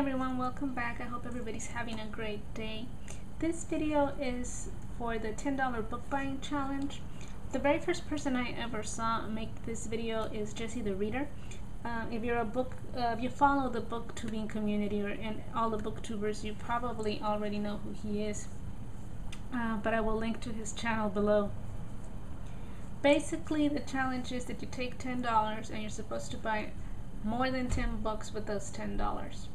everyone, welcome back. I hope everybody's having a great day. This video is for the $10 book buying challenge. The very first person I ever saw make this video is Jesse the Reader. If you follow the booktubing community and all the booktubers, you probably already know who he is. But I will link to his channel below. Basically, the challenge is that you take $10 and you're supposed to buy more than 10 books with those $10.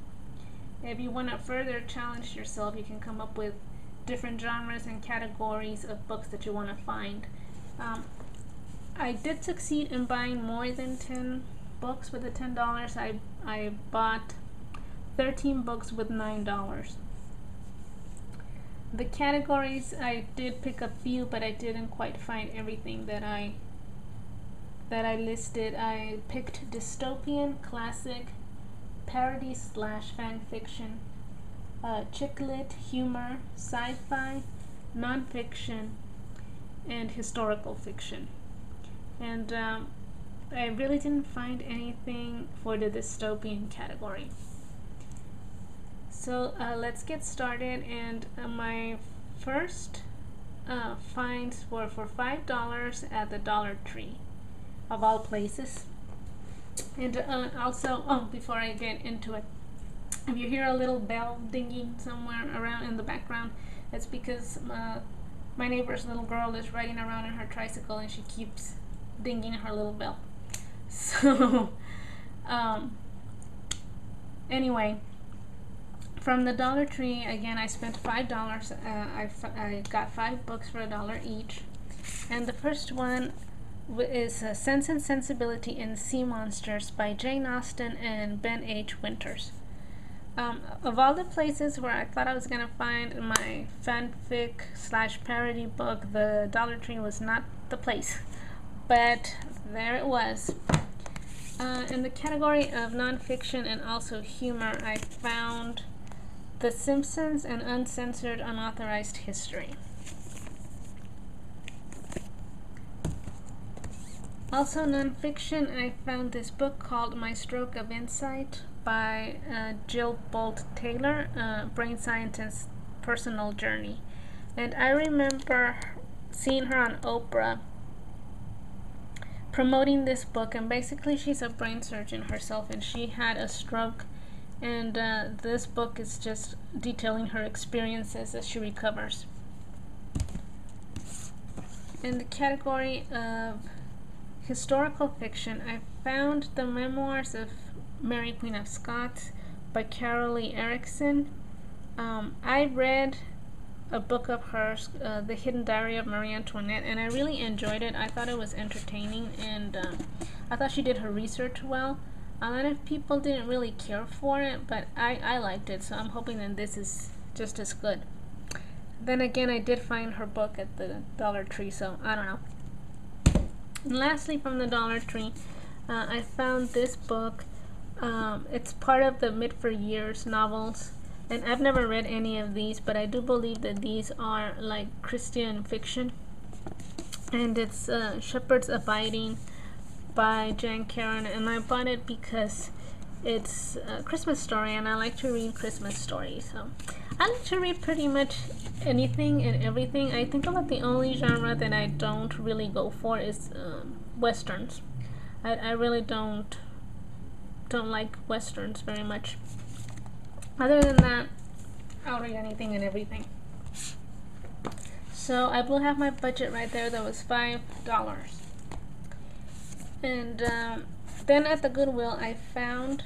If you want to further challenge yourself, you can come up with different genres and categories of books that you want to find. I did succeed in buying more than 10 books with the $10. I bought 13 books with $9. The categories, I did pick a few, but I didn't quite find everything that I listed. I picked dystopian, classic, parody / fan fiction, chick lit, humor, sci-fi, non-fiction, and historical fiction. And I really didn't find anything for the dystopian category. So let's get started. And my first finds were for $5 at the Dollar Tree, of all places. And also, before I get into it, if you hear a little bell dinging somewhere around in the background, it's because my neighbor's little girl is riding around in her tricycle and she keeps dinging her little bell. So anyway, from the Dollar Tree, again, I spent $5. I got 5 books for $1 each, and the first one is Sense and Sensibility in Sea Monsters by Jane Austen and Ben H. Winters. Of all the places where I thought I was going to find my fanfic / parody book, the Dollar Tree was not the place, but there it was. In the category of nonfiction and also humor, I found The Simpsons and Uncensored Unauthorized History. Also nonfiction, I found this book called My Stroke of Insight by Jill Bolt Taylor, Brain Scientist's Personal Journey. And I remember seeing her on Oprah promoting this book, and basically she's a brain surgeon herself and she had a stroke, and this book is just detailing her experiences as she recovers. In the category of historical fiction, I found The Memoirs of Mary Queen of Scots by Carol E. Erickson. I read a book of hers, The Hidden Diary of Marie Antoinette, and I really enjoyed it. I thought it was entertaining, and I thought she did her research well. A lot of people didn't really care for it, but I liked it, so I'm hoping that this is just as good. Then again, I did find her book at the Dollar Tree, so I don't know. And lastly, from the Dollar Tree, I found this book. It's part of the Mid for Years novels, and I've never read any of these, but I do believe that these are like Christian fiction. And it's Shepherd's Abiding by Jan Karen, and I bought it because it's a Christmas story, and I like to read Christmas stories. So I like to read pretty much anything and everything. I think about the only genre that I don't really go for is westerns. I really don't like westerns very much. Other than that, I'll read anything and everything. So I will have my budget right there. That was $5. And then at the Goodwill, I found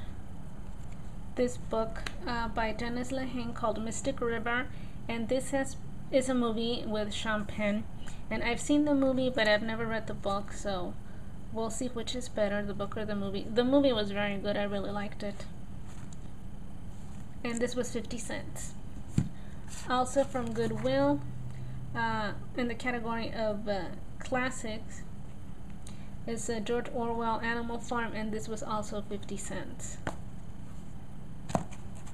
this book by Dennis Lehane called Mystic River, and this is a movie with Sean Penn, and I've seen the movie, but I've never read the book, so we'll see which is better, the book or the movie. The movie was very good. I really liked it, and this was 50 cents. Also from Goodwill, in the category of classics, is George Orwell, Animal Farm, and this was also 50 cents.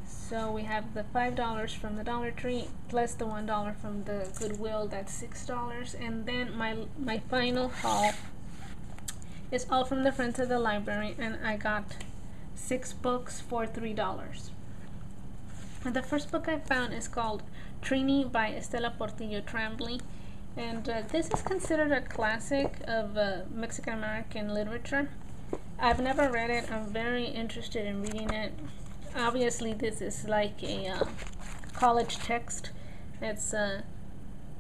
So we have the $5 from the Dollar Tree plus the $1 from the Goodwill. That's $6. And then my final haul is all from the Friends of the Library, and I got 6 books for $3. And the first book I found is called Trini by Estela Portillo Tremblay, and this is considered a classic of Mexican American literature. I've never read it. I'm very interested in reading it. Obviously this is like a college text. It's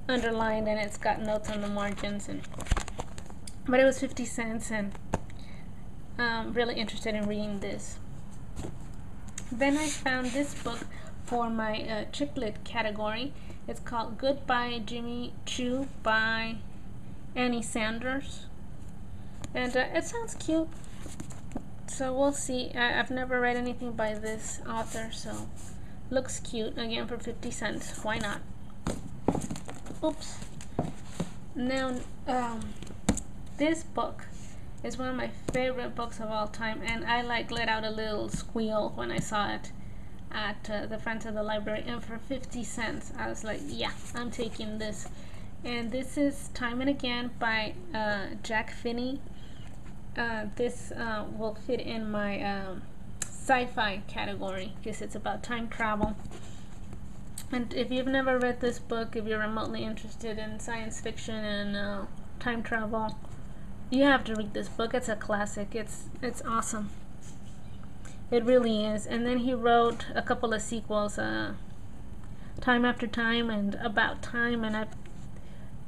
underlined and it's got notes on the margins, but it was 50 cents, and I'm really interested in reading this. Then I found this book for my chick lit category. It's called Goodbye Jimmy Choo by Annie Sanders, and it sounds cute, so we'll see. I've never read anything by this author, so looks cute. Again, for 50 cents, why not? Oops. Now this book is one of my favorite books of all time, and I let out a little squeal when I saw it at the front of the library, and for 50 cents I was like, yeah, I'm taking this. And this is Time and Again by Jack Finney. This will fit in my sci-fi category because it's about time travel. And if you've never read this book, if you're remotely interested in science fiction and time travel, you have to read this book. It's a classic. It's awesome. It really is. And then he wrote a couple of sequels, Time After Time and About Time, and I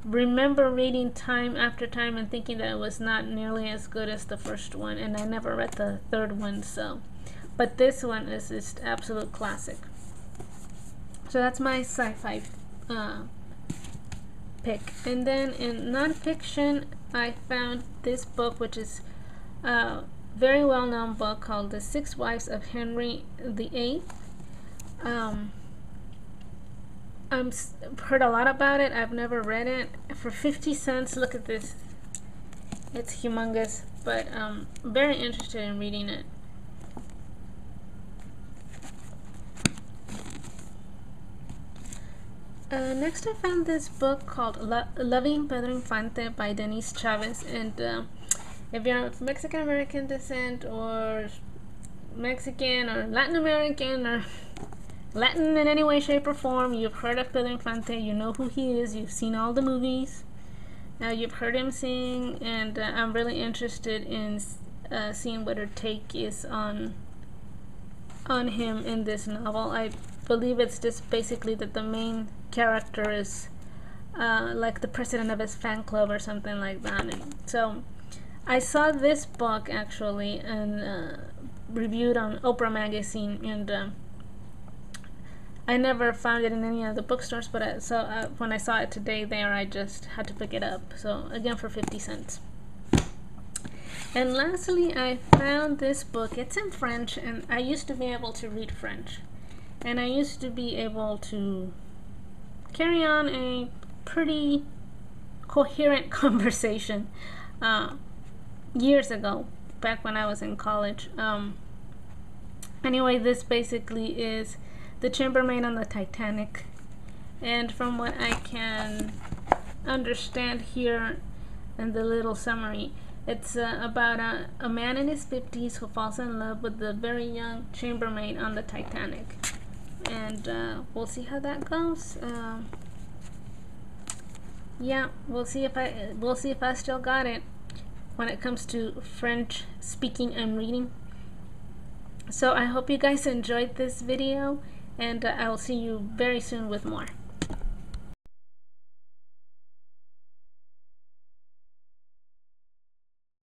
remember reading Time After Time and thinking that it was not nearly as good as the first one, and I never read the third one, so but this one is just absolute classic. So that's my sci-fi pick. And then in non-fiction, I found this book, which is a very well-known book called The Six Wives of Henry VIII. I've heard a lot about it. I've never read it. For 50 cents, look at this. It's humongous, but I'm very interested in reading it. Next I found this book called Loving Pedro Infante by Denise Chavez, and if you're of Mexican American descent or Mexican or Latin American or Latin in any way, shape or form, you've heard of Pedro Infante, you know who he is, you've seen all the movies, you've heard him sing, and I'm really interested in seeing what her take is on him in this novel. I believe it's just basically that the main character is like the president of his fan club or something like that. And so I saw this book actually and reviewed on Oprah magazine, and I never found it in any of the bookstores, but when I saw it today there, I just had to pick it up. So again, for 50 cents. And lastly, I found this book. It's in French, and I used to be able to read French, and I used to be able to carry on a pretty coherent conversation years ago, back when I was in college. Anyway, this basically is the chambermaid on the Titanic, and from what I can understand here in the little summary, it's about a man in his 50s who falls in love with the very young chambermaid on the Titanic, and we'll see how that goes. Yeah, we'll see if I still got it when it comes to French speaking and reading. So I hope you guys enjoyed this video, and I will see you very soon with more.